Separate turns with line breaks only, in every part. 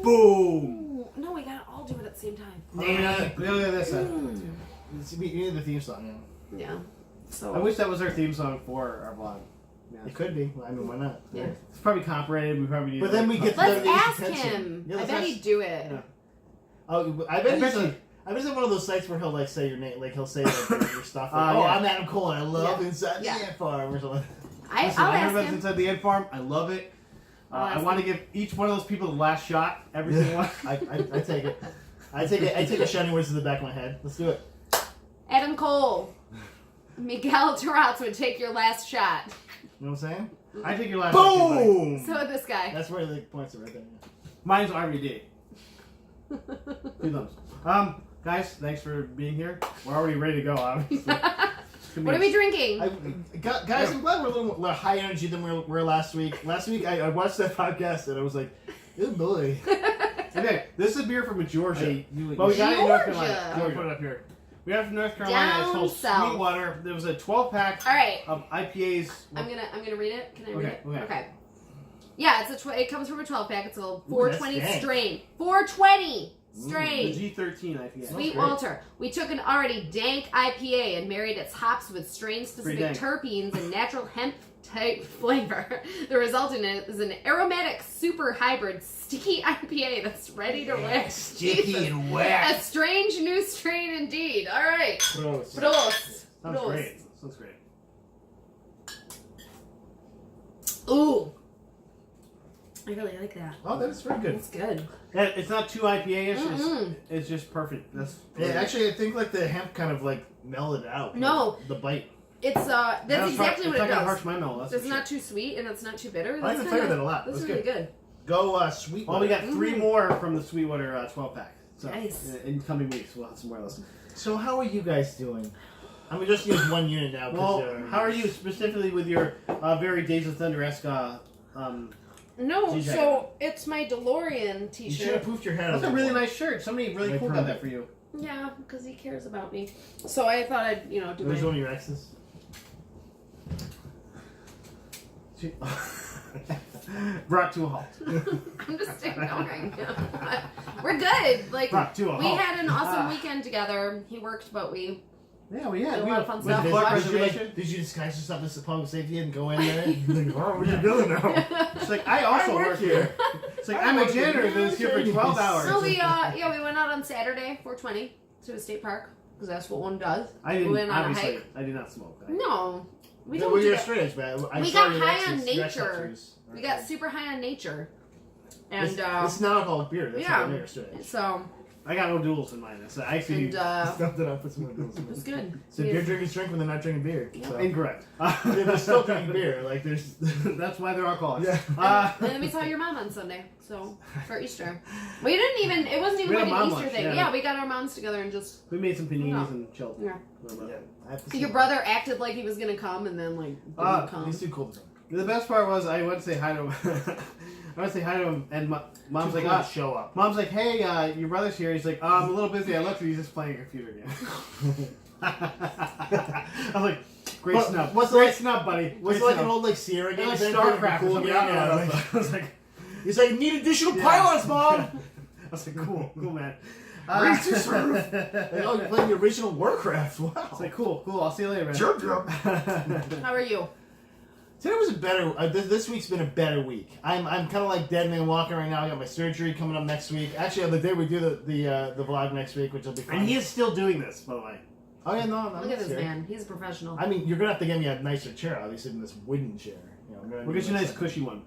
Boom!
Ooh, no, we gotta all do it at the same time.
Yeah, we gotta do this.
We need the theme song.
Yeah. So
I wish that was our theme song for our vlog. Yeah.
It could be. I mean, why not?
Yeah.
It's probably copyrighted. We probably need.
But then we get to
let's
the
ask
attention.
him.
Yeah,
I
let's
bet
ask-
he'd do it.
Yeah.
Oh, I bet he's one of those sites where he'll like say your name, like he'll say like your stuff. Like,
Yeah.
I'm Adam Cole and I love Inside
Yeah.
the Ant Farm or something.
Listen,
I'll
I heard
ask
that's
him.
Inside the Ant Farm. I love it. I
ask
want to
him.
give each one of those people the last shot every single one.
I take it. I take a shining words to the back of my head. Let's do it.
Adam Cole. Miguel Taratz would take your last shot.
You know what I'm saying?
I think your last shot. too, buddy.
Boom!
So would this guy.
That's where the points are right there.
Mine's RVD. 2 thumbs. Guys, thanks for being here. We're already ready to go, obviously.
What are we drinking?
Guys, I'm glad we're a little more high energy than we were last week. Last week, I watched that podcast and I was like, oh boy.
Okay, this is a beer from Georgia.
Hey,
But we got it in North
Georgia.
Carolina. I'm gonna put it up here. We got it from North Carolina.
Down
It's called
south.
Sweetwater. There was a 12-pack
All right.
of IPAs.
I'm gonna read it. Can I read it?
Okay.
Yeah, it comes from a 12-pack. It's a 420
that's dank.
strain. 420
The
strain.
G13 IPA.
Sweetwater. We took an already dank IPA and married its hops with strain-specific
Pretty dank.
terpenes and natural hemp-type flavor. The result in it is an aromatic super hybrid sticky IPA that's ready to whip.
Sticky
Jesus.
and wet.
A strange new strain indeed. All right.
Gross.
Prost.
Sounds
Prost.
great. Sounds great.
Ooh. I really like that.
Oh, that is very good.
It's good.
Yeah, it's not too IPA-ish.
Mm-mm.
It's just perfect. That's
Yeah, actually, I think like the hemp kind of like mellowed out.
No.
Like, the bite.
It's that's exactly what
it's
it
not gonna
does.
harsh my mouth. That's
It's
for
not
sure.
too sweet and it's not too bitter.
I even flavor that a lot.
That's
That's
really good.
Go sweet.
Well, we got 3
Mhm.
more from the Sweetwater 12-pack. So
Nice.
in coming weeks, we'll have some more of those.
So how are you guys doing? I'm just use one unit now.
Well, how are you specifically with your very Days of Thunder-esque
No,
G-Jacket.
so it's my DeLorean
You should
t-shirt.
have poofed your head.
That's a
little
really
more.
nice shirt. Somebody really
Like
cool got
permanent.
that for you.
Yeah, because he cares about me. So I thought I'd, do
It was
my...
one of your exes.
Brought to a halt.
I'm just ignoring him. We're good. Like,
Brought to a
we
halt.
had an awesome weekend together. He worked, but we...
Yeah, we had.
Did a
We
lot
had
of fun
with
stuff.
the
Watch-
club
Did you,
reservation.
did you disguise yourself as public safety and go in there? Like, oh, what are you doing now?
It's like, I also work here. It's like, I'm a janitor that's here for 12 hours.
So we, we went out on Saturday, 420, to a state park, because that's what one does.
I
We
didn't,
went on a
obviously,
hike.
I did not smoke.
No, we
No,
don't
well,
do
you're
that.
straight edge, man. I
We
saw
got
your
high
exes-
on
your ex
nature.
tattoos.
We got super high on nature. And,
It's not alcoholic beer. That's
yeah.
how I know you're straight edge.
so,
I got no duels in mine. So I actually
and,
Stuff that I put some of those in.
it was good.
So
We-
beer drinkers drink when they're not drinking beer.
Yeah.
So.
incorrect.
They're still drinking beer. Like there's.
That's why they're alcoholics.
Yeah.
and then we saw your mom on Sunday, so, for Easter. We didn't even, it wasn't even
We had
like
a
an
mom
Easter
lunch,
thing.
yeah.
Yeah, we got our moms together and just,
We made some paninis
Yeah.
and chilled.
yeah.
Yeah, I have to see
Your brother acted like he was gonna come and then, like, didn't come.
He's too cool to come.
The best part was I went to say hi to him. I went to say hi to him, and mom's
Too
like,
cool to show up.
Mom's like, hey, your brother's here. He's like, I'm a little busy. I looked and he's just playing a computer game. I was like, great
What-
snub.
what's
Great
like-
snub, buddy.
Was
Great
it like
snub.
an old like Sierra
It
game?
was
thing?
StarCraft
Cool
or something.
game?
I don't know.
Yeah,
I was like,
He's like, need additional
Yeah.
pylons, Mom!
I was like, cool, man.
Ready to serve. Like, oh, you're playing the original Warcraft. Wow.
It's like, cool. I'll see you later, man.
Jerk jump.
How are you?
Today was a better. This week's been a better week. I'm kind of like dead man walking right now. I got my surgery coming up next week. Actually, on the day we do the vlog next week, which will be fun.
And he is still doing this, by the way.
Oh yeah, no, I'm
Look at this
scared.
man. He's a professional.
I mean, you're gonna have to get me a nicer chair, obviously, than this wooden chair. You know, I'm gonna
We'll
need
get you a nice
something-
cushy one.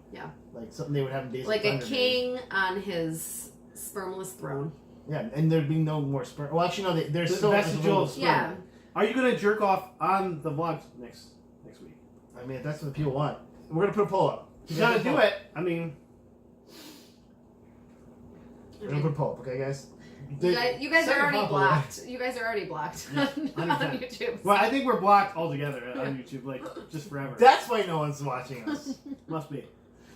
like something they would have in Days of
Like a
Thunder, maybe.
king on his spermless throne.
Yeah, and there'd be no more sperm. Well, actually, no. There's
The
still there's a
vestigial
little
of
sperm.
Yeah.
Are you gonna jerk off on the vlog next week?
I mean, if that's what the people want. We're gonna put a poll up.
You gotta do it. I mean,
We're gonna put a poll up, okay, guys?
You guys are
Second
already
poll,
blocked. You guys are already blocked on
100%.
YouTube.
well, I think we're blocked altogether on YouTube, like just forever.
That's why no one's watching us.
Must be.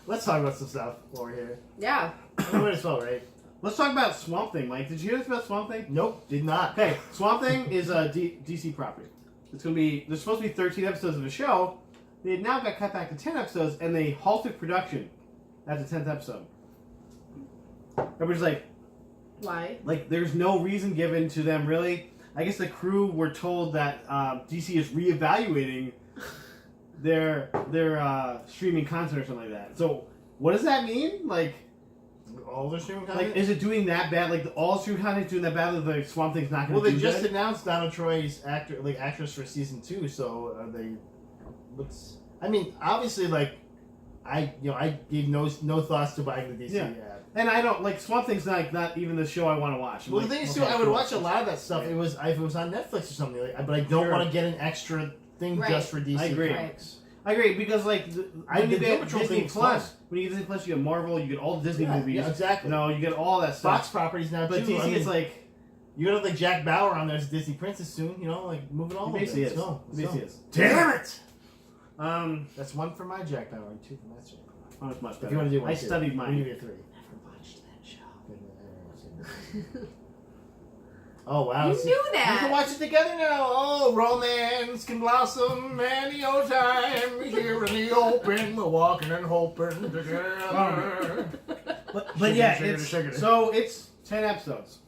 Let's talk about some stuff while we're here.
Yeah.
We might as well, right?
Let's talk about Swamp Thing, Mike. Did you hear this about Swamp Thing?
Nope, did not.
Okay, Swamp Thing is a DC property. It's gonna be. There's supposed to be 13 episodes of the show. They now got cut back to 10 episodes, and they halted production at the 10th episode. everybody's like,
Why?
like there's no reason given to them really. I guess the crew were told that DC is reevaluating their streaming content or something like that. So what does that mean? Like
all their streaming content.
is it doing that bad? Like all streaming content doing that bad? That the Swamp Thing's not going to
Well,
do
they just
good?
announced Donna Troy's actress for season 2. So are they? I mean, obviously, like I gave no thoughts to buying the DC ad.
And I don't like Swamp Thing's not even the show I want to watch.
Well, the thing is, too, I would watch a lot of that stuff. It was if it was on Netflix or something, like, but I don't want to get an extra thing just for DC
I agree.
Comics.
I agree because like when you get Disney Plus, when you get Disney Plus, you get Marvel, you get all the Disney movies.
Yeah, exactly.
You know, you get all that stuff.
Fox properties now
But
too.
DC,
I mean,
it's like
you're gonna have like Jack Bauer on there as Disney Princess soon. You know, like moving all
he
over.
basically is.
Let's go.
He basically is.
Damn it!
That's
one for my Jack Bauer and 2 for my Jack Bauer.
oh, it's much better.
If you want to do one,
I studied
I'll
mine.
give you a 3.
Never watched that show.
Oh wow!
You
See,
knew
we
that.
can watch it together now. Oh, romance can blossom any old time here in the open. We're walking and hoping together.
But yeah,
Sugar,
it's,
sugar.
so it's 10 episodes.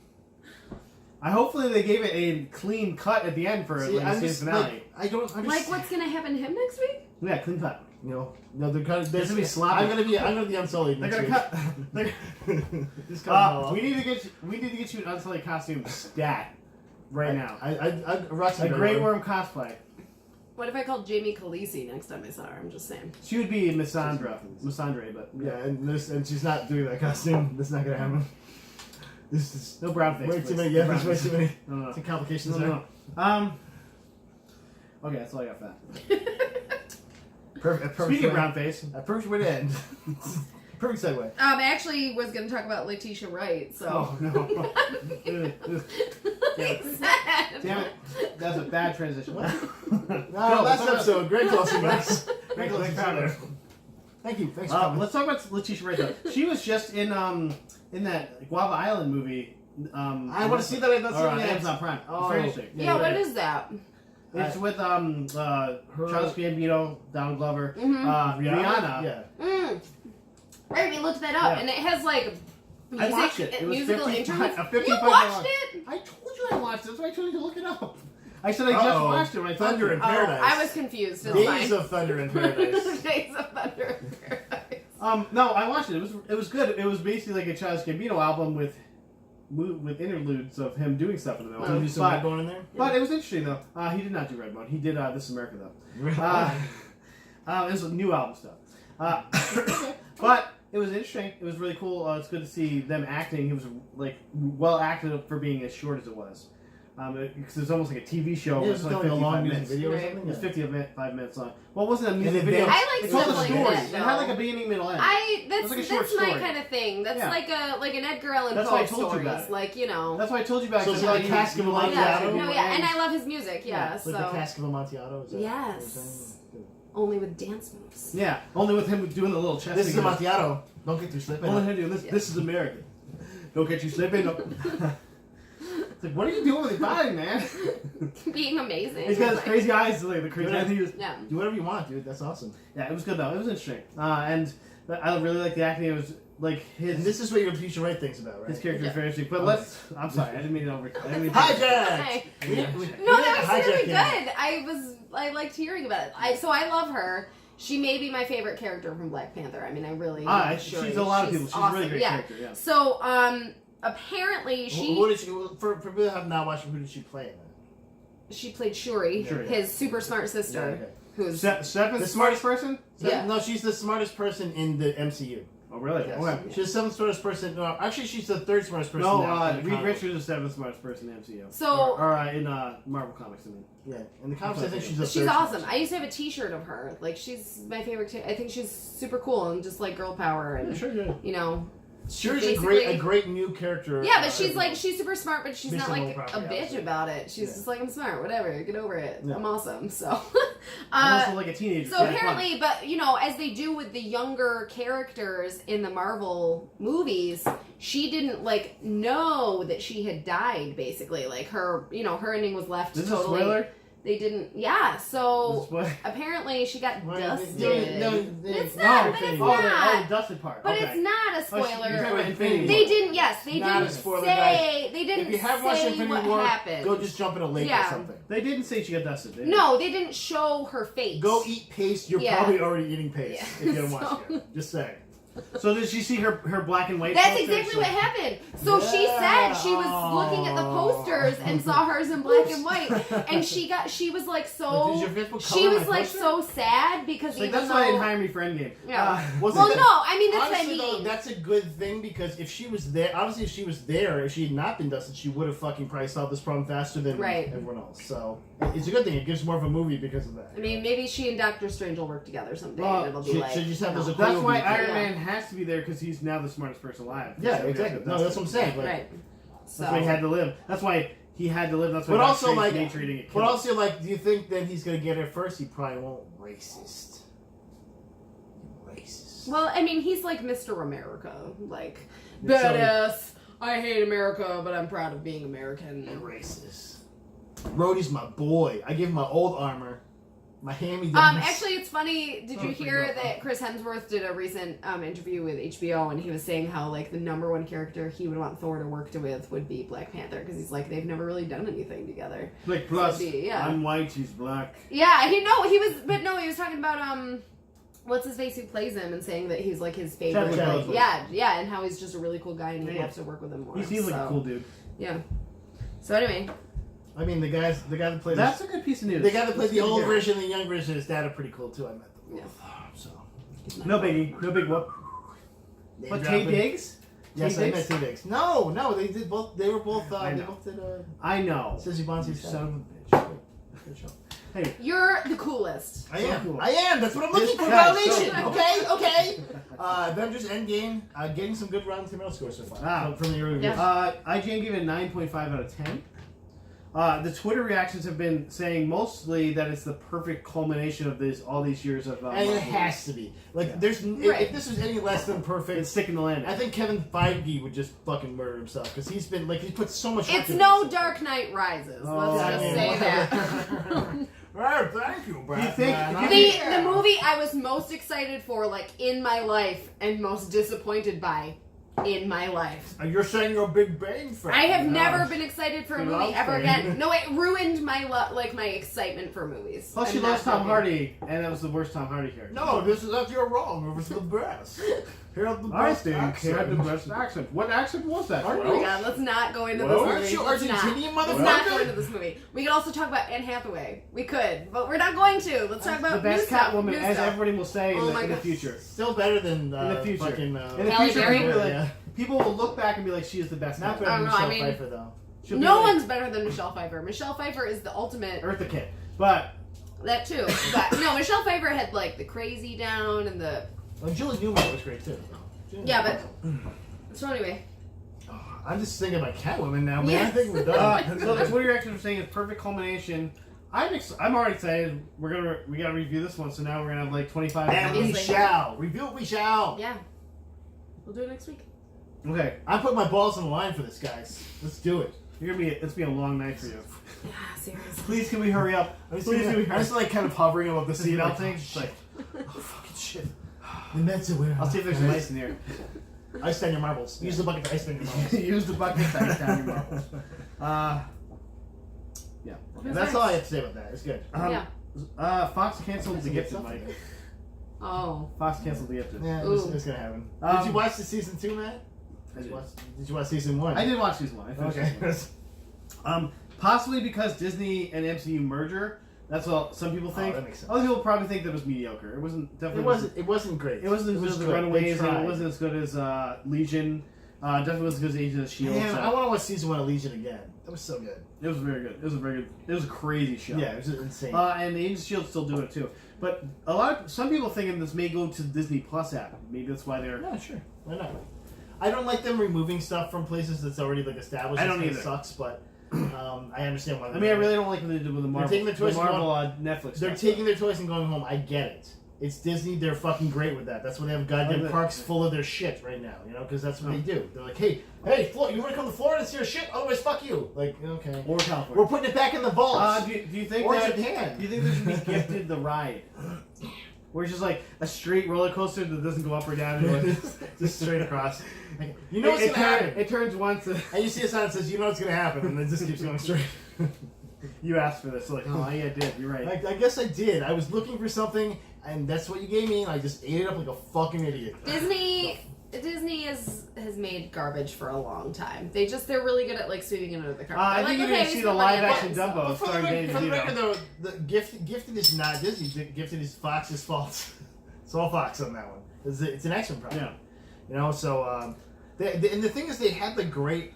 Hopefully they gave it a clean cut at the end for
See,
like, the season finale.
I don't understand.
Like, what's gonna happen to him next week?
Yeah, clean cut.
No, they're gonna.
It's gonna be sloppy.
I'm gonna be Unsullied
They're
next
gonna
week.
cut.
Just cut them all off.
We need to get you an Unsullied costume stat right now.
I Russ,
A Grey Worm cosplay.
What if I called Jamie Khaleesi next time I saw her? I'm just saying.
She would be Missandre, but
Yeah, and she's not doing that costume. That's not gonna happen. This is
no brown face.
way
please.
too many.
No
Yeah,
brown
there's way
face.
too many.
No.
Some complications
No.
there.
Okay, that's all I got for that.
Perfect.
Speaking of brown face,
A perfect way to end. Perfect segue.
I actually was gonna talk about Letitia Wright. So.
oh no. Damn it, that's a bad transition.
No, last episode. Great closing, guys.
Great closing comment.
Thank you. Thanks for coming.
Let's talk about Letitia Wright though. She was just in that Guava Island movie.
I want to see that. I've not
or
seen
on
it yet.
Amazon Prime.
Oh.
It's very interesting.
Yeah, what is that?
It's with Charles Gambino, Donald Glover,
Rihanna.
Rihanna.
Yeah.
I already looked that up,
Yeah.
and it has like
I watched it. It was
musical
55
interludes.
a
You
55
watched
long.
it?
I told you I watched it. That's why I told you to look it up. I said I just
Uh-oh.
watched it when I told
Thunder
you.
in
Oh,
Paradise.
I was confused. It's
Days
fine.
of Thunder in Paradise.
Days of Thunder in Paradise.
No, I watched it. It was good. It was basically like a Charles Gambino album with interludes of him doing stuff in the middle.
Did you do some
But-
Redbone in there?
But it was interesting though. He did not do Redbone. He did This Is America though. It was new album stuff. But it was interesting. It was really cool. It's good to see them acting. It was like well acted for being as short as it was. Because it was almost like a TV show.
Yeah, it
It
was
was like
like a
55
long music
minutes.
video or
Right.
something.
It was
Yeah.
55 minutes long. Well, it wasn't a music
And
video.
then-
I like
It told
stuff
a
like
story.
that,
It had like
though.
a beginning, middle, end.
That's
like a short
my
story.
kind of thing. That's
Yeah.
like an Edgar Allan
That's why I
Poe
told you about
stories,
it.
like you know.
That's why I told you about
So
it.
it's like Cask of Amontillado?
No, yeah, and I love his music. Yeah,
Like
so
the Cask of Amontillado. Is that what you're
yes,
saying?
only with dance moves.
Yeah, only with him doing the little chest
This is
thing.
Amontillado. Don't get too slipping.
Only him doing this.
Yeah.
This is American. Don't get you slipping. It's like, what are you doing with your body, man?
Being amazing.
He's got his
Like,
crazy eyes, like the crazy.
Yeah.
I think he was.
Yeah.
Do whatever you want, dude. That's awesome.
Yeah, it was good though. It was interesting, and I really like the acting. It was like
And this is what your future right thinks about, right?
his character was
Yeah.
very interesting. But let's. I'm sorry, I didn't mean to over. I didn't mean to-
Hijack!
Hey.
We
No,
didn't
that was
hijack
really
him.
good. I liked hearing about it. I love her. She may be my favorite character from Black Panther. I mean, I really.
She's
enjoy-
a lot of people. She's
awesome.
a really great
yeah.
character. Yeah.
So, apparently
Who did she? For people that have not watched, who did she play?
she played Shuri,
Shuri.
his super smart sister,
Yeah, okay.
who's
Seventh
The
smartest person.
Yeah.
No, she's the smartest person in the MCU.
Oh really?
Yes.
Okay.
She's the seventh smartest person. No, actually, she's the third smartest person.
No,
now in the
Reed
comic
Richards is the seventh smartest person in the MCU.
So-
or in Marvel Comics, I mean.
Yeah, in the comics, I think she's the
she's
third
awesome.
smartest.
I used to have a T-shirt of her. Like she's my favorite. I think she's super cool and just like girl power and
Sure, yeah.
you know.
Shuri's
basically-
a great new character.
Yeah, but she's super smart, but she's
Based
not
on
like
old
a
property,
bitch
obviously.
about it. She's
Yeah.
just like I'm smart, whatever. Get over it.
Yeah.
I'm awesome. So.
I'm also like a teenager.
So
Yeah, fun.
apparently, but you know, as they do with the younger characters in the Marvel movies, she didn't like know that she had died. Basically, like her, you know, her ending was left
This is a
totally.
spoiler.
They didn't. Yeah. So
What?
apparently she got
Well,
dusted. It's
No,
not. But it's not.
the dusted part.
But
okay.
it's not a
Oh, you're talking
spoiler.
about Infinity
They
War.
didn't. Yes, they
Not a
didn't
spoiler,
say. They didn't
If you have watched
say
Infinity
what
War,
happened.
go just jump in a lake
Yeah.
or something.
They didn't say she got dusted. Did they?
No, they didn't show her fate.
Go eat paste. You're
Yeah.
probably already eating paste
Yeah.
if you haven't watched
So-
it. Just saying.
So did she see her black and white?
That's
posters?
exactly what happened. So she said she was looking at the posters and saw hers in black and white, and she was like so.
Did your Facebook
She
color
was
my
like
poster?
so sad because
Like,
even
that's
though.
why they didn't hire me for Endgame.
Yeah.
Was
Well,
it
no, I mean that's
Honestly,
what I
though,
mean.
that's a good thing because if she was there, obviously if she was there, if she had not been dusted, she would have fucking probably solved this problem faster than
Right.
everyone else. So it's a good thing. It gives more of a movie because of that.
I mean, maybe she and Doctor Strange will work together someday,
Well,
and it'll be
she-
like.
she just have those
no.
That's why
Yeah.
Iron Man has to be there because he's now the smartest person alive.
Yeah, exactly. No, that's what I'm saying. Like,
Right. So.
That's why he had to live. That's why he had to live. That's why.
But
Doctor
also,
Strange
like,
made sure he didn't get
but
killed.
also, like, do you think then he's gonna get her first? He probably won't. Racist. Racist.
Well, I mean, he's like Mr. America, like
So-
badass. I hate America, but I'm proud of being American.
Racist. Rhodey's my boy. I give him my old armor, my hand-me-downs.
Actually, it's funny. Did you
Oh,
hear
pretty
that Chris Hemsworth did a recent interview with HBO, and he was saying how like the number one character he would want Thor to work with would be Black Panther because he's like they've never really done anything together.
Like plus,
That'd be- yeah.
I'm white, he's black.
Yeah, he was talking about what's his face who plays him and saying that he's like his favorite.
Chadwick
Like,
Boseman.
yeah, and how he's just a really cool guy and he
Yeah.
hopes to work with him more.
He seems like a
so,
cool dude.
Yeah. So anyway,
I mean, the guy that plays
That's a good piece of news.
the guy that plays the
That's
old
good to hear.
version and the young version, his dad are pretty cool too. I met them both.
Yeah.
So.
No biggie, no big whoop.
Name
But
dropping.
Tay Diggs?
Yes,
Tay
I met
Diggs?
Tay Diggs. No, they did both. They were both.
I
They
know.
both did.
I know.
Sissy
You
Bonsi
son of a bitch.
Good show.
Hey,
you're the coolest.
I
So
am.
cool.
I am. That's what I'm looking
This
for.
guy's
Validation.
so
Okay. Okay. Avengers Endgame. Getting some good Rotten Tomato scores so far from the reviews.
Yeah.
IGN gave it a 9.5 out of 10. The Twitter reactions have been saying mostly that it's the perfect culmination of all these years of.
And it has to be. Like,
Yeah.
there's
Right.
if this was any less than
It's
perfect,
sticking the landing.
I think Kevin Feige would just fucking murder himself because he's been like he put so much. work
It's
into
no
this.
Dark Knight Rises.
Oh,
Let's
I
just
mean,
say
whatever.
that.
Right, thank you, Brad.
You think-
Man.
The movie I was most excited for, like, in my life, and most disappointed by in my life.
You're saying you're a Big Bang fan.
I have
No.
never been excited for a
She
movie
loves
ever
Bang.
again. No, it ruined my my excitement for movies.
Plus, she
I'm
loves
not
Tom
joking.
Hardy, and that was the worst Tom Hardy character.
No, that's you're wrong. It was the best. Here are the
I
best
think he had the
accents.
best accent. What accent was that?
Aren't
Oh my
you?
god, let's not go into
Well,
this
aren't
movie.
you
Let's not.
Argentinian,
Let's not
motherfucker?
go into this movie. We could also talk about Anne Hathaway. We could, but we're not going to. Let's talk about
The best
new stuff,
Catwoman,
new
as
stuff.
everybody will say
Oh
in
my
the
God.
future.
Still better than
In the future.
fucking.
In the
Halle
future,
Berry?
people, will be
Yeah.
like, people will look back and be like, she is the best.
Not
Catwoman.
better
I
than
don't know, I
Michelle
mean-
Pfeiffer though.
She'll be
No
like
one's better than Michelle Pfeiffer. Michelle Pfeiffer is the ultimate.
Eartha Kitt. But
That too. But no, Michelle Pfeiffer had like the crazy down and the.
Well, Julie Newmar was great too.
Yeah, but. So anyway.
Oh, I'm just thinking about Catwoman now, man.
Yes.
I think we're done.
so the Twitter reactions are saying it's perfect culmination. I'm already excited. We gotta review this one. So now we're gonna have like 25.
And we
Obviously.
shall review it. We shall.
Yeah. We'll do it next week.
Okay,
I put my balls on the line for this, guys. Let's do it.
it's be a long night for you.
Yeah, seriously.
Please, can we hurry up?
I'm just,
Please, can we
I'm
hurry
just like kind of hovering above the
up?
seat,
melting.
like,
It's like,
oh fucking shit. The Mets are winning.
I'll see if there's some ice in here.
Ice down your marbles. Use the bucket to ice down your marbles.
Use the bucket to ice down your marbles. Yeah. Okay.
That's all I have to say about that. It's good.
Yeah.
Fox canceled The Gifted, Mike.
Oh.
Fox canceled The Gifted.
Yeah,
Ooh.
it's gonna happen.
Um,
Did you watch the season 2, Matt?
I did.
Did you watch season 1?
I did watch season 1. I finished
Okay.
season 1. Possibly because Disney and MCU merger. That's what some people think.
that makes sense.
Other people probably think that it was mediocre. It wasn't definitely.
It wasn't great.
It wasn't as good as The
good.
Runaways,
They
and
tried.
it wasn't as good as Legion. Definitely wasn't as good as Agents of Shield.
Man,
so
I want to watch season 1 of Legion again. That was so good.
it was very good. It was a very good. It was a crazy show.
Yeah, it was insane.
And the Agents of Shield still doing it too. But some people thinking this may go to the Disney Plus app. Maybe that's why they're.
Yeah, sure. Why not? I don't like them removing stuff from places that's already like established.
I don't
It
either.
Sucks, but I understand why.
I mean, I really don't like what they did with the Marvel.
taking their choice
the
and
Marvel Netflix.
They're
stuff.
taking their choice and going home. I get it. It's Disney. They're fucking great with that. That's why they have goddamn
Like
parks full of their shit right now. You know, because that's what they do. They're like, hey, you want to come to Florida and see our shit? Otherwise, fuck you. Like, okay.
Or California.
We're putting it back in the vaults.
Do you think
Or
that?
Japan.
Do you think there should be Gifted the ride, where it's just like a straight roller coaster that doesn't go up or down, just straight across?
Like, you know what's gonna happen.
It turns once.
And you see a sign that says, you know what's gonna happen, and it just keeps going straight.
You asked for this, so like, oh yeah, I did. You're right.
I guess I did. I was looking for something, and that's what you gave me, and I just ate it up like a fucking idiot.
Disney has made garbage for a long time. They're really good at like sweeping it under the carpet.
I think you didn't see the live action
Dumbo.
Dumbo starring Danny
For the record,
DeVito.
though, Gifted is not Disney. Gifted is Fox's fault. It's all Fox on that one. It's an X-Men project.
Yeah.
You know, so and the thing is, they had some great.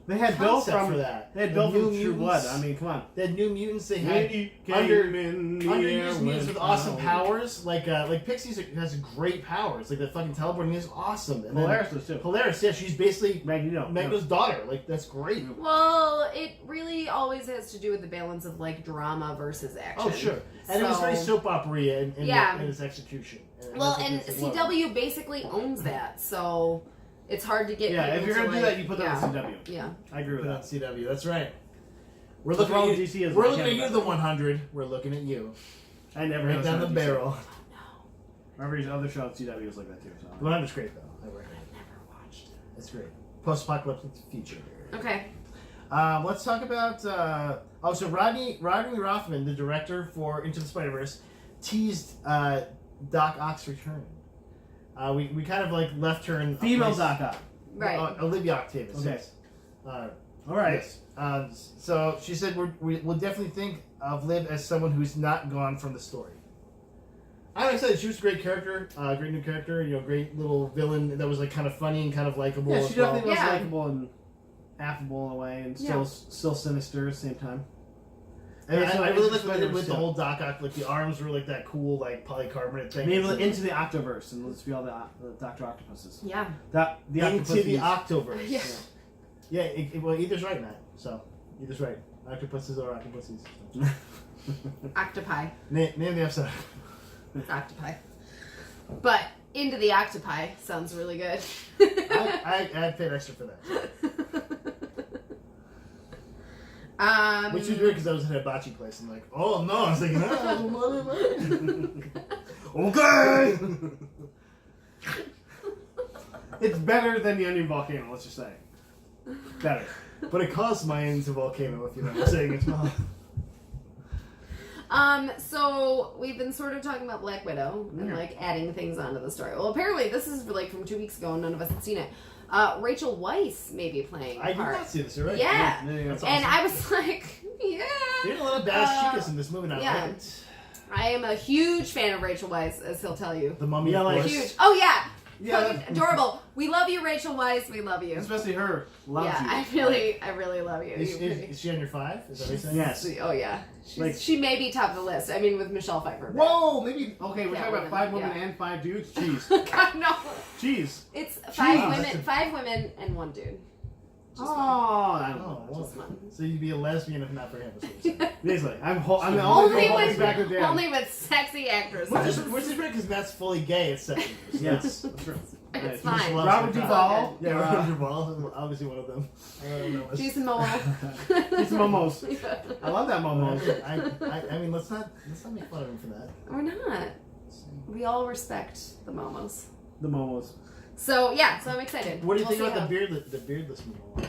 They had Bill
concept
from
for that.
They had Bill
New
from True
Mutants.
Blood. I mean, come on.
They had New Mutants. They had
Underused
underused mutants with awesome powers. Like Pixies has great powers. Like the fucking teleporting is awesome. And
Polaris was too.
Polaris, yeah, she's basically
Magneto.
Magneto's daughter. Like that's great.
Well, it really always has to do with the balance of like drama versus action.
Oh sure, and it was very soap opera in
Yeah.
its execution.
Well,
that's what
and
makes it work.
CW basically owns that, so it's hard to get.
Yeah, if
people
you're
to,
gonna do
like,
that, you put that on CW.
Yeah.
I agree with
Put it on
that.
CW. That's right. We're
What's
looking
wrong
at
with
you.
DC is
We're
I
looking at
can't
you,
do
the
that.
100. We're looking at you.
I never
Right
noticed
down the
on DC.
barrel.
Remember his other show on CW was like that too.
The
So.
100's great though. I recommend it.
Never watched it.
It's great. Post-apocalyptic future.
Okay.
Let's talk about. So Rodney Rothman, the director for Into the Spider-Verse, teased Doc Ock's return. We kind of like left her in
Female Doc Ock.
Right.
Olivia Octavius.
Okay.
Yes.
All right.
Yes. So she said we'll definitely think of Liv as someone who's not gone from the story. I'm excited. She was a great character, great new character. You know, great little villain that was like kind of funny and kind of likable.
Yeah,
as
she
well.
definitely was
Yeah.
likable and affable in a way, and still sinister at the same time.
And
Yeah, so
I really
Into
liked
the
what they did with
Spider-Verse,
the
yeah.
whole Doc Ock. Like the arms were like that cool, like polycarbonate thing.
Maybe into the Octoverse, and let's be all the Dr. Octopuses.
Yeah.
The
into the
Octopuses.
Octoverse.
Yeah.
Yeah. Well, either's right, Matt. So either's right. Octopuses or octopuses.
Octopi.
Name the episode.
It's octopi. But Into the Octopi sounds really good.
I paid extra for that. Which was weird because I was at a hibachi place and like, oh no, I was thinking, okay.
It's better than the Onion Volcano, let's just say. Better.
But it caused my into volcano, if you know what I'm saying. It's not.
So we've been sort of talking about Black Widow and like adding things onto the story. Well, apparently this is like from 2 weeks ago and none of us had seen it. Rachel Weisz may be playing.
I did
part.
not see this, you're right.
Yeah.
That's
And
awesome.
I was like, yeah.
There's a lot of badass chicas in this movie now,
yeah.
right?
I am a huge fan of Rachel Weisz, as he'll tell you.
The Mummy,
Yeah,
of
like-
course.
Huge. Oh yeah.
Yeah,
Fucking adorable. We love you, Rachel Weisz. We love you.
especially her. Loves
Yeah,
you.
I really love you.
Is she on your 5? Is that what you're saying?
Yes.
Oh yeah.
Like-
she may be top of the list. I mean, with Michelle Pfeiffer.
Whoa, maybe. Okay, we're
Yeah,
talking about 5 women
yeah.
and 5 dudes. Jeez.
God no.
Jeez.
It's
Jeez.
5 women and 1 dude.
Oh, I don't
Oh,
know.
well.
Just one.
So you'd be a lesbian if not for him. Is what you're saying.
Basically, I'm the
Only
only one
with
back with Dan.
only with sexy actresses.
Which is great because Matt's fully gay at 7 years.
Yes, that's true.
It's
Right.
He just
fine.
loves
Robert
her.
Duvall.
Yeah,
Uh,
Robert Duvall. Obviously one of them. I don't know.
Jason Momoa.
It's Momos. I love that Momos.
I mean, let's not make fun of him for that.
We're not. We all respect the Momos.
The Momos.
So yeah, so I'm excited.
What do you
We'll
think
see
about
how-
the beardless Momoa?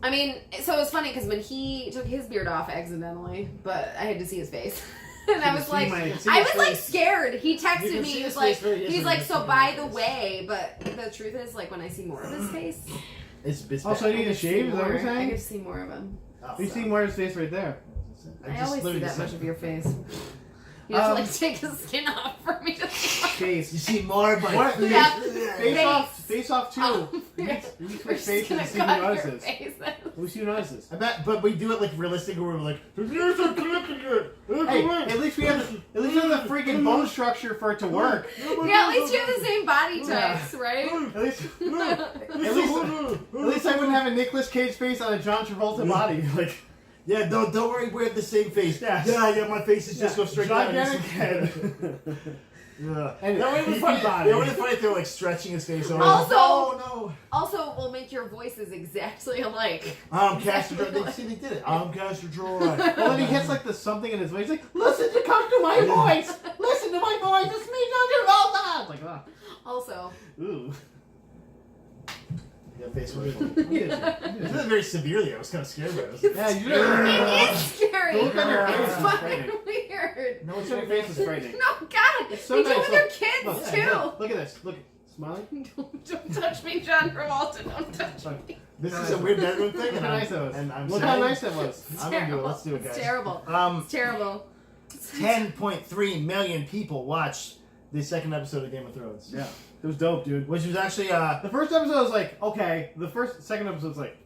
I mean, so it was funny because when he took his beard off accidentally, but I had to see his face. And I was
see
like,
my-
I
see his
was like
face.
scared. He
You
texted
can
me.
see
He
his
was like,
face very easily
he's like,
just
so
looking
by
at
the
his
way, but the truth is, like, when I see more of his face,
It's
Oh, so I
bad.
need to shave? Is that what you're
I
saying?
get to see more of him.
Oh,
You see more of his face right there.
I
just
always see
literally
that much
said-
of your face. You have to
Um,
like take the skin off for me to see.
Face.
You see more, but
What?
Yeah.
Face off too.
Oh,
You
yeah.
need to
We're
switch
just
faces
gonna
and see who
cut your
notices.
face.
We'll see who notices.
I bet, but we do it like realistic, where we're like, "Here's a clip of it.
Hey, at least we have the freaking bone structure for it to work.
Yeah, at least you have the same body
Yeah.
types, right?
At least I wouldn't have a Nicolas Cage face on a John Travolta body. Like,
Yeah, don't worry, we have the same face. Yeah, my face is just go straight down.
Gigantic head.
Yeah.
And
That would be
front
funny.
body.
It would be funny if they were like stretching his face over.
Also-
no.
Also, we'll make your voices exactly alike.
Castor Troy. They did it. I'm Castor Troy.
Well, then he hits like the something in his voice. He's like, listen to come to my voice. Listen to my voice. It's me, John Travolta. It's like, ah,
Also,
ooh.
Yeah, face was funny.
You
You
did
did it very severely. I was kind of scared by it.
Yeah, you did
it is scary.
Look on your face.
It's
It's
fucking
frightening.
weird.
No, it's your face is frightening.
No, God,
It's so
they do
nice,
it with their
look.
kids
Look,
too.
look at this. Look, smiling.
Don't touch me, John Travolta. Don't touch
Look,
me.
This is a weird bedroom thing,
look
and
how nice that was.
I'm
Look
sad.
how nice that was.
It's
I'm gonna do it.
terrible.
Let's do it, guys.
It's terrible. It's terrible.
10.3 million people watched the second episode of Game of Thrones.
Yeah, it was dope, dude.
Which was actually
The first episode was like okay. Second episode was like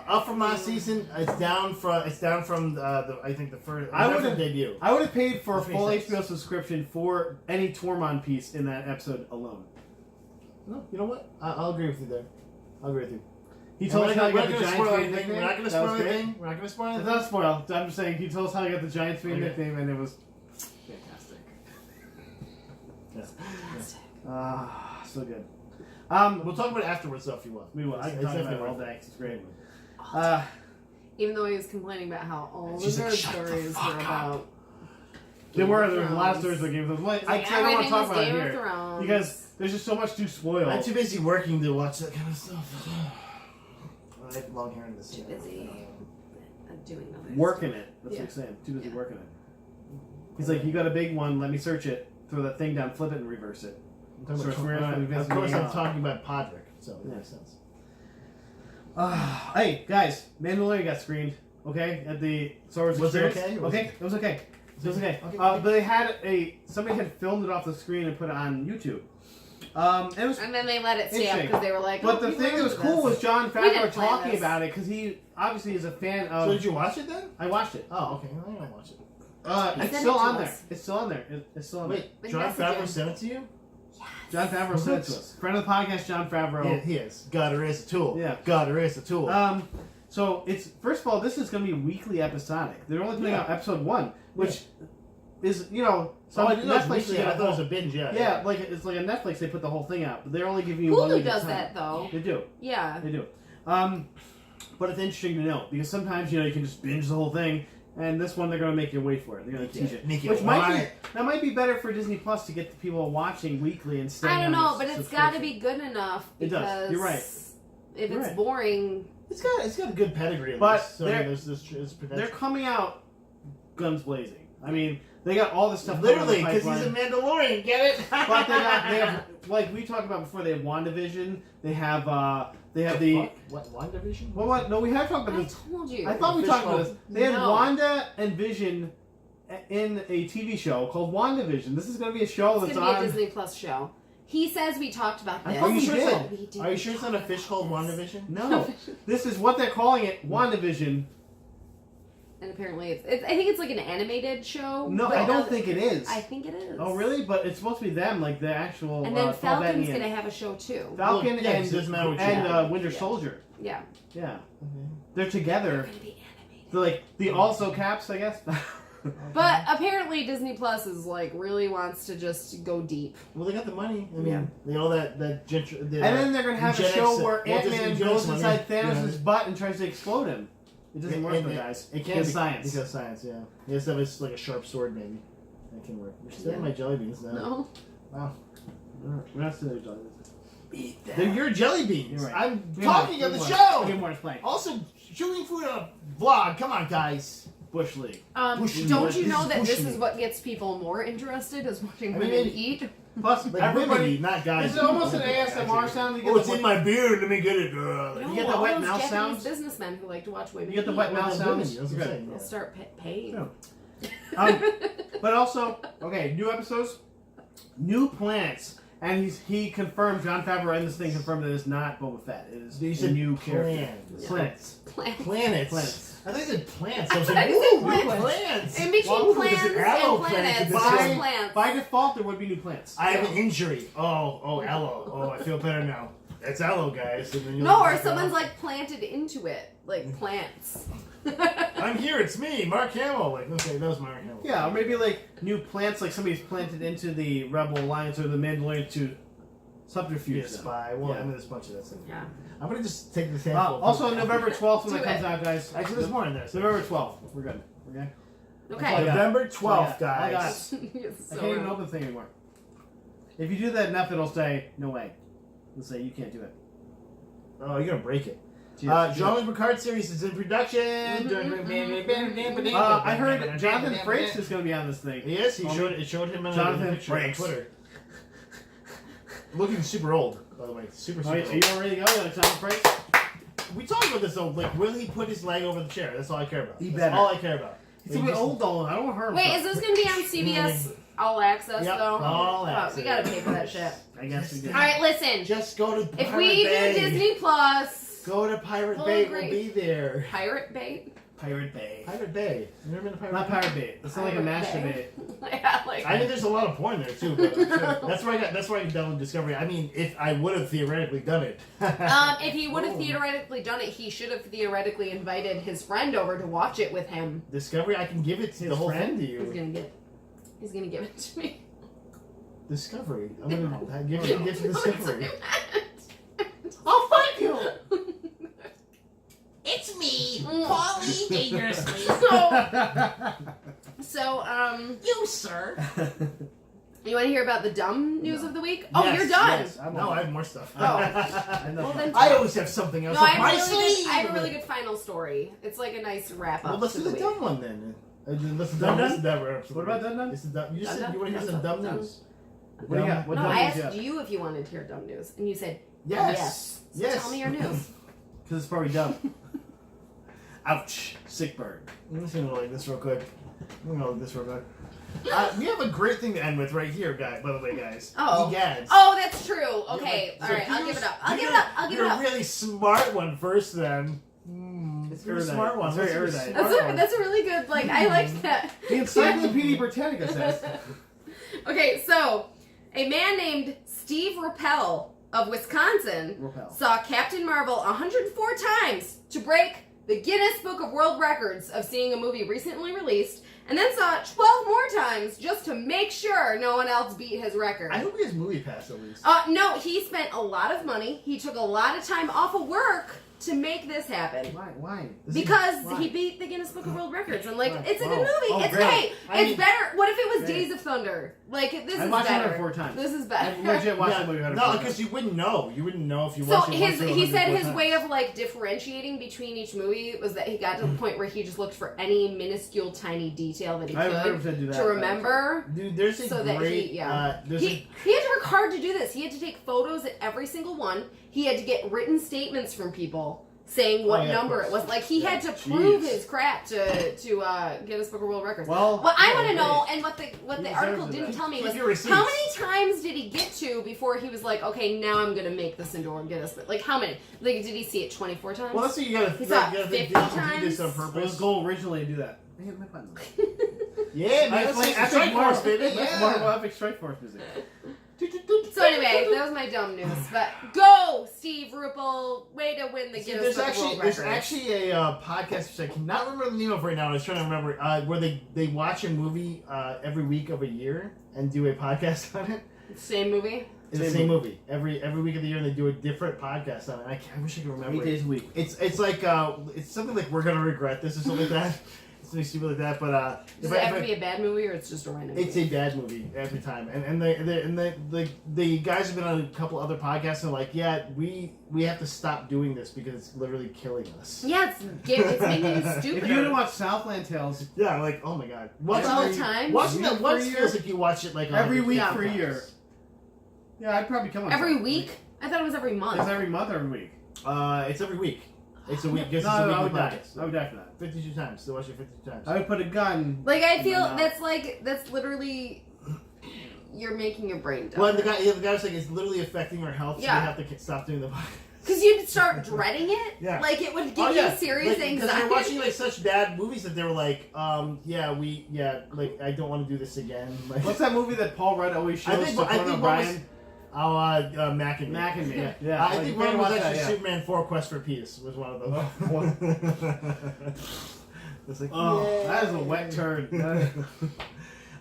up from last season. It's down from the I think the first.
I
would
would've-
have debut.
I would have paid for a
Which
full
makes
HBO subscription for any Tormund piece in that episode alone.
No, you know what? I'll agree with you there. I'll agree with you.
He told us how he got the
We're not
Giants
gonna spoil
fan
anything.
nickname.
We're not gonna
That was
spoil
great.
anything. We're not gonna spoil
It's
anything.
not a spoil. I'm just saying he told us how he got the Giants fan
Okay.
nickname, and it was fantastic. So good.
We'll talk about it afterwards, though, if you want.
We will. I can
It's
talk about it
definitely
all
worth
day. It's great.
Even though he was complaining about how all the
She's like,
nerd
"Shut the
stories
fuck
were
up."
about.
There
Game
were
of
a lot of
Thrones.
stories about Game of Thrones. Wait, I
Like,
don't want to
everything
talk
was
about it
Game of
here
Thrones.
because there's just so much to spoil.
I'm too busy working to watch that kind of stuff. I have long hair in this.
Too busy doing other
Working it. That's
Yeah.
what he's saying. Too busy
Yeah.
working it. He's like, you got a big one. Let me search it. Throw that thing down, flip it, and reverse it.
I'm talking
So we're not
of
investing
course,
in
I'm
it.
talking about Podrick, so it
Yeah.
makes sense.
Hey guys, Mandalorian got screened. Okay, at the Star Wars
Was it
Experience.
okay?
Okay, it was okay. It was okay.
Okay.
But they had somebody had filmed it off the screen and put it on YouTube. It was.
And then they let it stay up
Interesting.
because they were like,
But
oh,
the
we
thing that
learned
was cool
this.
was John
We didn't
Favreau
plan
talking
this.
about it because he obviously is a fan
So
of.
did you watch it then?
I watched it.
Oh, okay. I didn't watch it.
It's
sent
still
it to
on there.
us.
It's still on there. It's still on there.
Wait,
But
John
message
Favreau
him.
sent it to you?
John Favreau sent it to us. Friend of the podcast, John Favreau.
He is. God erase a tool.
Yeah.
God erase a tool.
So it's first of all, this is going to be weekly episodic. They're only putting out episode 1, which is some
I didn't know it was
Netflix.
weekly.
you get
I
a
thought it was
whole-
a binge. Yeah.
yeah, like it's like a Netflix. They put the whole thing out, but they're only giving you 1
Hulu
week at a
does
time.
that though.
They do.
Yeah.
They do. But it's interesting to know because sometimes you can just binge the whole thing, and this one they're going to make you wait for it. They're going to teach it,
Make it
which
wide.
might be better for Disney Plus to get the people watching weekly and staying.
I don't
on
know,
the
but it's got to
subscription.
be good enough
It
because
does. You're right.
If
You're
it's
right.
boring,
It's got a good pedigree. At
But
least. So
they're-
there's potential.
They're coming out guns blazing. I mean, they got all this stuff.
Literally,
because
because he's a Mandalorian. Get it?
But they have, like we talked about before. They have WandaVision. They have the.
What? WandaVision?
What? No, we have talked
I
about this.
told you.
I thought we
Fish
talked about
Bowl.
this. They had
No.
Wanda and Vision in a TV show called WandaVision. This is going to be a show
It's
that's
gonna be
on.
a Disney Plus show. He says we talked about
I
this.
thought
Are you
we
sure?
did.
It's not,
We did
are you sure it's not a
talk
fish
about
called
this.
WandaVision?
No, this is what they're calling it. WandaVision.
And apparently, it's I think it's like an animated show.
No,
but
I don't think it is.
I think it is.
Oh, really? But it's supposed to be them, like the actual.
And then Falcon's
Falconian.
gonna have a show too.
Falcon
Well, yeah, 'cause
and
it doesn't matter what you do.
Winter
Yeah.
Soldier.
Yeah.
Yeah,
Okay.
they're
They're
together.
gonna be animated.
They're like the also caps, I guess.
But apparently Disney Plus is like really wants to just go deep.
Well, they got the money. I mean,
Yeah.
they all that gentr.
And then they're gonna have a
eugenics,
show where
Walt
Ant
Disney
Man
eugenics
goes
money.
inside Thanos'
Yeah.
butt and tries to explode him. It doesn't work, though, guys.
It
Because
can't
science.
Because science, yeah. He has to have like a sharp sword, maybe. That can work. You're stealing
Yeah.
my jelly beans now.
No.
Wow.
We're not still Johnny.
Eat that. They're your jelly beans.
You're right.
I'm
We
talking
have
of the
more.
show.
We have more to play.
Also, shooting food on a vlog. Come on, guys.
Bush League.
Push me.
Don't you
This
know
is
that this
pushing
is
me.
what gets people more interested is watching
I mean,
women
maybe-
eat?
Plus,
Like
everybody.
women, not guys.
This is almost an ASMR sound. You get
Oh,
the
it's in my beard. Let me get it.
No,
get the
all
wet
those
mouth
Japanese
sounds?
businessmen who like to watch women
You get the
eat
wet
Well,
mouth
they're women,
sounds.
that's what I'm saying.
will start paying.
Yeah. But also, okay, new episodes, new planets, and he confirmed. John Favreau in this thing confirmed that it's not Boba Fett. It is
You
a
said
new character.
plans.
Planets.
Plants.
Planets.
Planets.
I thought you said plants. I was
I
like,
thought you said
ooh,
plants.
plants.
In between
Well,
plants
there's an
and
aloe plant
planets,
in
there's
this
By,
show.
plants.
by default, there would be new plants.
I have an injury. Oh, aloe. Oh, I feel better now. It's aloe, guys. And then
No, or someone's like planted into it, like plants.
I'm here. It's me, Mark Hamill. Like, okay, that was Mark Hamill.
Yeah, or maybe like new plants, like somebody's planted into the Rebel Alliance or the Mandalorian to subterfuge
Be a
them.
spy. Well,
Yeah.
I mean, there's a bunch of that stuff.
Yeah.
I'm gonna just take this handful.
Also, November 12th when
Do
it comes
it.
out, guys.
Actually, there's more in there. So.
November 12th. We're good. We're good.
Okay.
November 12th,
I got
guys.
It's
I
so
can't even
wrong.
open the thing anymore. If you do that enough, it'll say, no way. It'll say, you can't do it.
Oh, you're gonna break it.
Cheers.
Jean-Luc Picard series is in production.
I heard Jonathan Frakes is going to be on this thing.
Yes, it showed him in
Jonathan
a picture on
Frakes.
Twitter. Looking super old, by the way. Super
Are
old.
you all ready to go? Jonathan Frakes?
We talked about this though. Like, will he put his leg over the chair? That's all I care about.
He
That's
better.
all I care about.
He's going to be old, though. I don't want to hurt him.
Wait, is this gonna be on CBS All Access
Yep,
though?
All
Fuck,
Access.
we gotta pay for that shit.
I guess we did.
All right, listen.
Just go to
If
Pirate
we
Bay.
do Disney Plus,
Go to Pirate
We'll
Bay.
agree.
We'll be there.
Pirate Bay.
Pirate Bay.
Pirate Bay. You ever been to Pirate
Not
Bay?
Pirate Bay. It's not like a master bay.
Yeah, like.
I think there's a lot of porn there too. But that's where I downloaded Discovery. I mean, if I would have theoretically done it.
If he would have theoretically done it, he should have theoretically invited his friend over to watch it with him.
Discovery, I can give it to the whole
friend?
thing to
He's
you.
gonna give it to me.
Discovery. I'm gonna give it to Discovery.
Oh, fuck you!
It's me,
Paulie
dangerously.
So,
You, sir.
you want to hear about the dumb news
No.
of the week? Oh,
Yes,
you're done.
Yes, I'm
No,
on.
I have more stuff.
Oh. Well, then-
I always have something else
No,
up
I
my
have, a really
sleeve.
good, I have a really good final story. It's like a nice wrap up.
Well, let's
to
do
the
the
week.
dumb one then. Listen,
Dun
dumb.
dun?
This is
What about dun dun?
This is dumb. You just
Dun
said
dun?
you want to hear some
Dun
dumb
dun.
news.
What do you got? What
No,
dumb
I
news you
asked
got?
you if you wanted to hear dumb news, and you said
Yes.
So
Yes.
tell me your news.
Because it's probably dumb. Ouch. Sick bird.
I'm just gonna like this real quick. I'm gonna like this real quick. We have a great thing to end with right here, guys. By the way, guys.
Oh.
Egads.
Oh, that's true. Okay,
So
all right, I'll
do
give it up.
do
I'll give it up. I'll give it
do
up.
a really smart one first, then.
It's
You're a
erudite.
smart one.
It's very
Let's do a
erudite.
smart
That's a,
one.
that's a really good. Like I liked that.
The Encyclopedia Britannica says.
Okay, so a man named Steve Rappel of Wisconsin
Rappel.
saw Captain Marvel 104 times to break the Guinness Book of World Records of seeing a movie recently released, and then saw it 12 more times just to make sure no one else beat his record.
I hope he has movie pass at least.
No, he spent a lot of money. He took a lot of time off of work to make this happen.
Why?
Because
Why?
he beat the Guinness Book of World Records. And, like,
Why?
it's a good
Wow.
movie.
Oh,
It's
great.
hey,
I
it's
mean-
better. What if it was
Great.
Days of Thunder? Like, this
I
is
watched it
better.
104 times.
This is
I
better.
legit watched the movie 104
No,
times.
because you wouldn't know. You wouldn't know if you
So
watched it
his
once or
he said
104
his
times.
way of like differentiating between each movie was that he got to the point where he just looked for any minuscule tiny detail that he
I
could
100% do that.
to remember.
Dude, there's a
So that
great.
he- yeah.
There's
He had to work hard to do this. He had to take photos at every single one. He had to get written statements from people saying what
Oh, yeah, of
number
course.
it was. Like he
Yeah,
had to prove
jeez.
his crap to Guinness Book of World Records.
Well,
What I
yeah,
want to
great.
know, and what
He
the
deserves
article
it,
didn't
though.
tell me
Keep
was
your receipts.
how many times did he get to before he was like, okay, now I'm gonna make this into a Guinness Book. Like how many? Like did he see it 24 times?
Well, that's what you gotta.
He saw
you gotta
50
do this
times.
on
It was
purpose.
goal originally to do that. I hit my button.
Yeah, man.
I
That's
play
like
Epic
Strike
Marvel,
Force, baby.
That's Marvel Epic Strike Force music.
So anyway, that was my dumb news. But go, Steve Ruppel! Way to win the
See,
Guinness Book of World
there's
Records.
actually a podcast which I cannot remember the name of right now. I was trying to remember where they watch a movie every week of a year and do a podcast on it.
Same movie.
It's the same movie every week of the year, and they do a different podcast on it. I wish I could remember.
8
it.
days a week.
It's like it's something like We're Gonna Regret This or something like that. It's something stupid like that. But
Does
if
it
I-
have
if
to
I-
be a bad movie or it's just a random
It's
movie?
a bad movie every time, and the guys have been on a couple other podcasts and like, yeah, we have to stop doing this because it's literally killing us.
Yeah, it's making you stupid.
If you had to watch Southland Tales
Yeah, like oh my god,
all the time.
Watching that
Week
once
for a
feels
year?
like you watch it like
every
on
week
Yeah.
for a year. Yeah, I'd probably come on.
Every
Southland.
week? I thought it was every month.
It's every month or every week.
It's every week. It's a week.
No,
Guess it's a
I
weekly
would die.
podcast.
I would die for that.
52 times. They watch it 52 times.
I would put a gun.
Like I feel
No.
that's literally you're making your brain dumb.
Well, the guy was like, it's literally affecting our health, so
Yeah.
we have to stop doing the podcast.
Because you'd start dreading it.
Yeah.
Like it would give
Oh, yeah.
you serious
Because
anxiety.
they're watching like such bad movies that they were like, like I don't want to do this again. Like,
What's that movie that Paul Rudd always shows
I
to
think
Conan
what was-
O'Brien?
Mac and Me.
Mac and Me. Yeah.
I
like,
think
you
one
can
was
watch
actually
that, yeah.
Superman 4 Quest for Peace was one of them. It's like,
Oh,
yay.
that is a wet turd.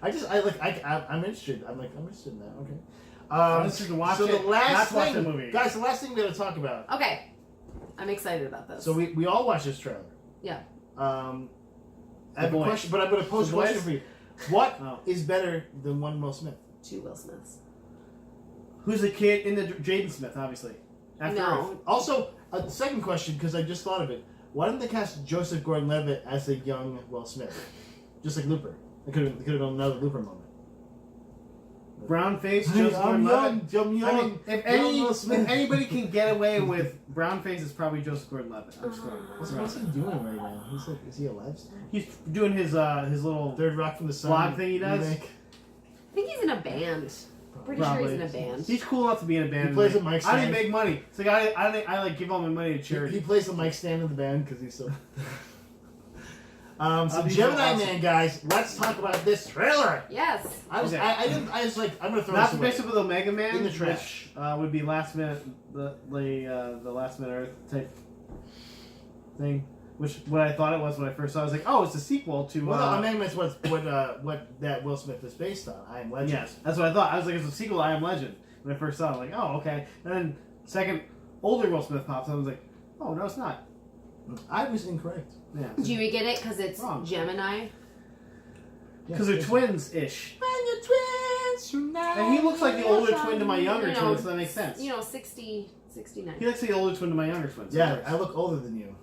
I'm interested. I'm interested in that. Okay.
I'm interested to watch
so
it.
the last
Not to watch
thing,
the movie.
guys, the last thing we got to talk about.
Okay. I'm excited about this.
So we all watched this trailer.
Yeah.
I have a
boys.
question, but I'm going to pose a
The
question
boys?
for you. What
Oh.
is better than one Will Smith?
2 Will Smiths.
Who's the kid in the Jaden Smith, obviously? After Earth.
No.
Also, a second question, because I just thought of it. Why didn't they cast Joseph Gordon-Levitt as a young Will Smith? Just like Looper. It could have been another Looper moment.
Brown face,
Hey,
Joseph
I'm
Gordon-Levitt.
young.
I mean, if anybody can get away with brown face, it's probably Joseph Gordon-Levitt. I'm sorry.
What's he doing right now? He's like, is he alive still?
He's doing his little
Third Rock from the Sun
vlog thing he does.
remake.
I think he's in a band. Pretty sure he's in a band.
He's cool enough to be in a band.
He plays a mic
I
stand.
didn't make money. It's like I like give all my money to charity.
He plays the mic stand in the band because he's so. So
These
Gemini
are awesome.
Man, guys, let's talk about this trailer.
Yes.
I was like, I'm gonna throw
Not
this
to
away.
mix up with Omega Man,
In the trash.
which would be last minute, the last minute Earth type thing. Which what I thought it was when I first saw it, I was like, oh, it's a sequel to.
Well, no, Omega Man's what that Will Smith is based on. I Am Legend.
Yes, that's what I thought. I was like, it's a sequel to I Am Legend. When I first saw it, I'm like, oh, okay. And then second, older Will Smith pops up. I was like, oh, no, it's not.
I was incorrect.
Yeah.
Do you get it because it's
Wrong.
Gemini?
Because they're twins-ish.
When you're twins tonight.
And he looks like the older twin to my younger
You know,
twin, so that makes sense.
60, 69.
He looks like the older twin to my younger twin. So
Yeah,
it works.
I look older than you.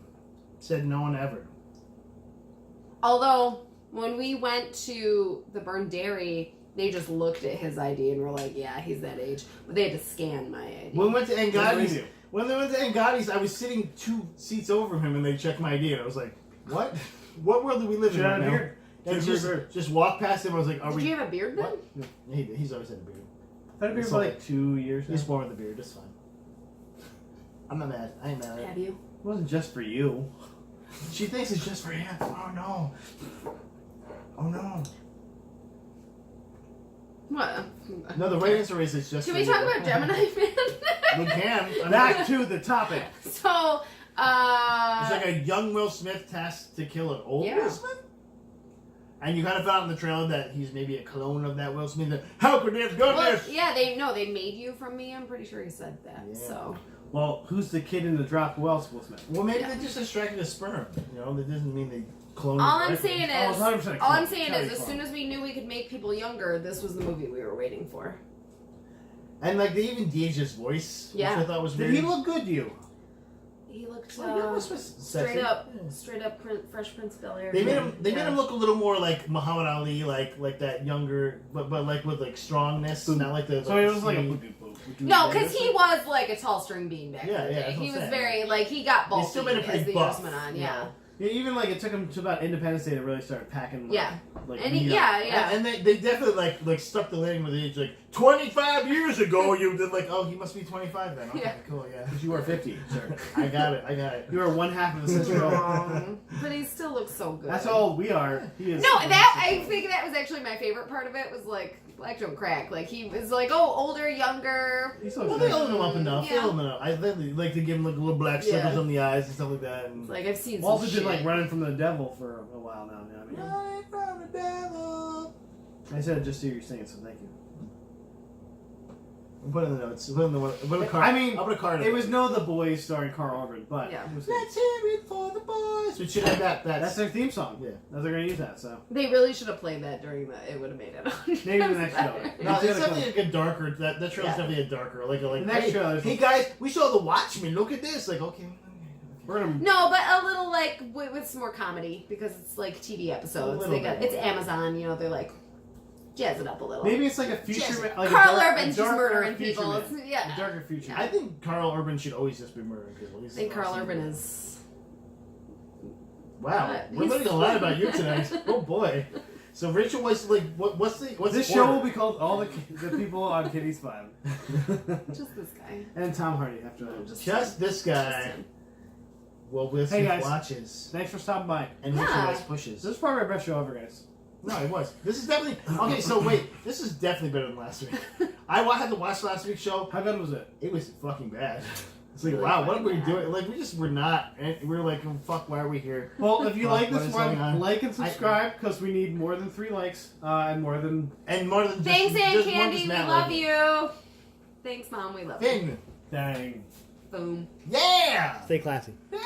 Said no one ever.
Although, when we went to the Burned Dairy, they just looked at his ID and were like, yeah, he's that age. But they had to scan my ID.
When we went to
That's what we
Angati's,
do.
when they went to Angati's, I was sitting 2 seats over him, and they checked my ID, and I was like, "What? What world do we live in
Should I
right
have
now?"
a beard?
And
Should I have a beard?
just walked past him. I was like, "Are
Did
we?"
you have a beard then?
What? Yeah, he did. He's always had a beard.
I've had a beard for like 2 years now.
He's born with a beard. It's fine. I'm not mad. I ain't mad at it.
Have you?
It wasn't just for you.
She thinks it's just for him. Oh no. Oh no.
What?
No, the right answer is it's just.
Should
for
we
you.
talk about Gemini Man?
We can. I mean,
Back to the topic.
So,
It's like a young Will Smith tasked to kill an old
Yeah.
Will Smith? And you kind of found in the trailer that he's maybe a clone of that Will Smith. That, how could they have done
well,
this?
yeah, they made you from me. I'm pretty sure he said that.
Yeah.
So,
Well, who's the kid in the drop? Who else, Will Smith?
Well, maybe
Yeah.
they just extracted a sperm. You know, that doesn't mean they cloned
all
it
I'm
directly.
saying
Oh,
is,
100%
all I'm
clone.
saying
Gotta
is,
be
as
clone.
soon as we knew we could make people younger, this was the movie we were waiting for.
And, like, they even de-aged his voice,
Yeah.
which I thought was
Did
weird.
he look good to you?
He looked
Oh, yeah, Will Smith's
straight
sexy.
up,
Yeah.
Fresh Prince of Bel-Air.
They made him. They
Yeah.
made him look a little more like Muhammad Ali, like that younger, but like with like strongness, not like the.
So it was like a
skinny-
boop.
No, because he was like a tall string bean back
Yeah,
in the
yeah,
day.
that's what
He
I'm
was
saying.
very like he got
They
bulky
still made him
as
pretty
the
buff.
years went on.
you
Yeah,
know?
Yeah, even like it took him to about Independence Day to really start packing. Like,
Yeah.
like
and he,
meat up.
yeah.
And they definitely like stuck the landing with the age like 25 years ago. You did like, oh, he must be 25 then. Okay,
Yeah.
cool, yeah.
'Cause you are 50, sir.
I got it.
You are one half of a century old.
But he still looks so good.
That's how old we are. He is.
No, that I think that was actually my favorite part of it was like Black Don't Crack. Like he was like, oh, older, younger.
He's so
Well, they
good.
own him up enough. They
Yeah.
own him enough. I think like to give him like little black circles
Yeah.
on the eyes and stuff like that. And
Like I've seen some
Walter
shit.
did like running from the devil for a while now. You know what I mean?
Running from the devil.
I said it just to hear you sing it, so thank you.
Put in the notes. Put in the put a card.
I mean,
I'll put a card.
It was No the Boys starring Carl Urban, but
Yeah.
it was good.
Let's hear it for the boys. We should have that.
That's their theme song.
Yeah.
Now they're gonna use that. So
They really should have played that during the. It would have made it.
Maybe the next show.
No,
It's
it's
gonna
definitely like a darker. That trailer's
Yeah.
definitely a darker. Like
The next
hey,
trailer is-
hey guys, we saw The Watchmen. Look at this. Like okay.
we're gonna.
No, but a little like with some more comedy because it's like TV episodes.
little
They got
bit
it's
more.
Amazon. You know, they're like jazz it up a little.
Maybe it's like a future.
Just-
Like
Carl
a dark,
Urban's
a
just
darker
murdering
future
people.
man.
It's, yeah.
A darker future.
I think Carl Urban should always just be murdering people.
I think Carl Urban is.
Wow, we're
he's-
learning a lot about you tonight. Oh boy. So Rachel was like, what's
This
the
show
order?
will be called All the People on Kitty's File.
Just this guy.
And Tom Hardy after that.
Just this guy.
him.
Well, Will
Hey,
Smith
guys.
watches
Thanks for stopping by.
and Rachel
Yeah.
Weisz pushes.
This is probably our best show ever, guys.
No, it was. This is definitely okay. So wait, this is definitely better than last week. I had to watch last week's show.
How good was it?
It was fucking bad. It's like,
Really
wow, what are we
fucking
doing? Like, we just were not. And we were like, oh, fuck, why are we here?
Well, if you
What-
like
what
this
is going
one,
on?
like and subscribe because we need more than 3 likes and more than.
And more than
Thanks,
just,
Aunt
just more
Candy.
just
We
Matt
love
liking it.
you. Thanks, Mom. We love you.
Thing.
Dang.
Boom.
Yeah!
Stay classy.
Yeah,